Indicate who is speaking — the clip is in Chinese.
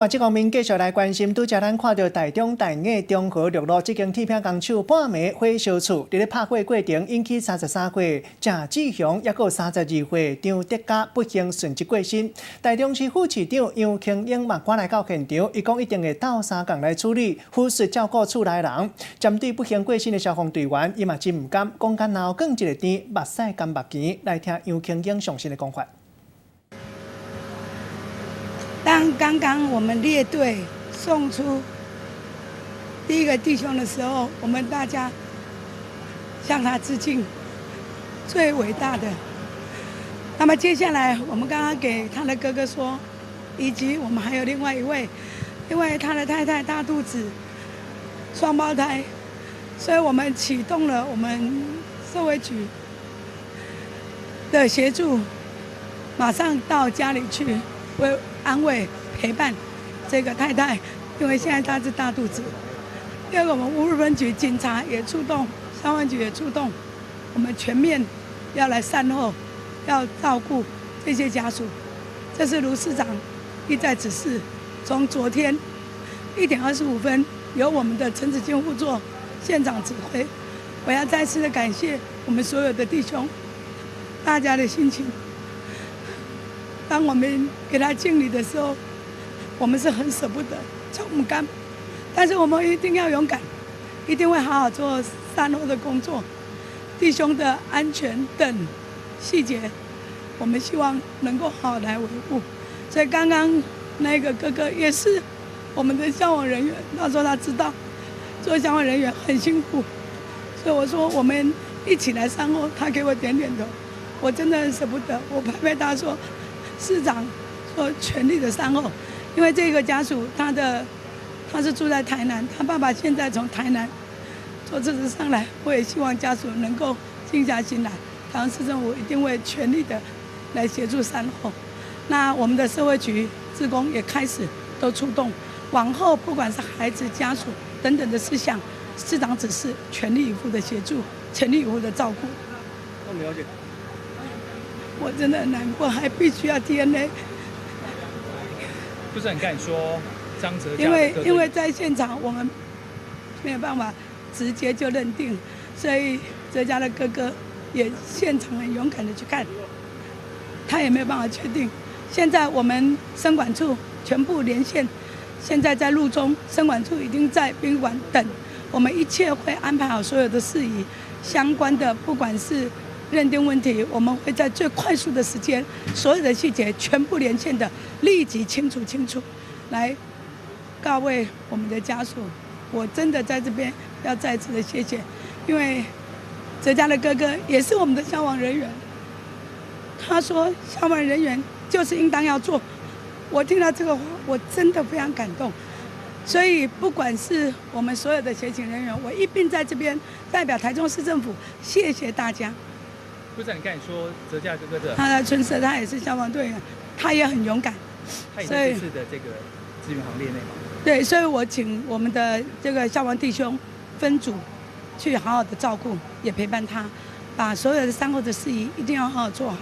Speaker 1: 这方面继续来关心，拄则咱看到台中大雅中和六路这间铁片工厂半暝火烧厝，伫咧拍火过程引起33岁郑志雄，也有32岁张德嘉不幸殉职过身。台中市副市长杨庆英嘛赶来到现场，伊讲一定会斗相共来处理，护士照顾厝内人。针对不幸过身的消防队员，伊嘛真唔甘，讲干闹更一个天，目屎甘目甜。来听杨庆英详细的讲法。
Speaker 2: 当刚刚我们列队送出第一个弟兄的时候，我们大家向他致敬，最伟大的。那么接下来，我们刚刚给他的哥哥说，以及我们还有另外一位，因为他的太太大肚子，双胞胎，所以我们启动了我们社会局的协助，马上到家里去。 为安慰陪伴这个太太，因为现在她是大肚子。第二个，我们乌日分局警察也出动，消防局也出动，我们全面要来善后，要照顾这些家属。这是卢市长一再指示，从昨天1点25分，由我们的陈子金副座现场指挥。我要再次的感谢我们所有的弟兄，大家的心情。 当我们给他敬礼的时候，我们是很舍不得，就不甘，但是我们一定要勇敢，一定会好好做善后的工作，弟兄的安全等细节，我们希望能够好好来维护。所以刚刚那个哥哥也是我们的消防人员，他说他知道做消防人员很辛苦，所以我说我们一起来善后，他给我点点头，我真的很舍不得，我拍拍他说。 市长说全力的善后，因为这个家属他是住在台南，他爸爸现在从台南坐车子上来，我也希望家属能够静下心来，台中市政府一定会全力的来协助善后。那我们的社会局志工也开始都出动，往后不管是孩子家属等等的事项，市长指示全力以赴的协助，全力以赴的照顾。
Speaker 1: 我了解。
Speaker 2: 我真的很难过，还必须要 DNA。
Speaker 3: 不是很敢说张哲嘉的哥哥，
Speaker 2: 因为在现场我们没有办法直接就认定，所以哲嘉的哥哥也现场很勇敢的去看，他也没有办法确定。现在我们生管处全部连线，现在在路中，生管处已经在宾馆等，我们一切会安排好所有的事宜，相关的不管是。 认定问题，我们会在最快速的时间，所有的细节全部连线的，立即清楚，来告慰我们的家属。我真的在这边要再次的谢谢，因为哲嘉的哥哥也是我们的消防人员，他说消防人员就是应当要做。我听到这个话，我真的非常感动。所以不管是我们所有的协勤人员，我一并在这边代表台中市政府，谢谢大家。
Speaker 3: 不是你刚才说哲嘉哥哥的，
Speaker 2: 他的春色，他也是消防队员，他也很勇敢，
Speaker 3: 他也在这次的这个支援行列内嘛。
Speaker 2: 对，所以我请我们的这个消防弟兄分组去好好的照顾，也陪伴他，把所有的善后的事宜一定要好好做好。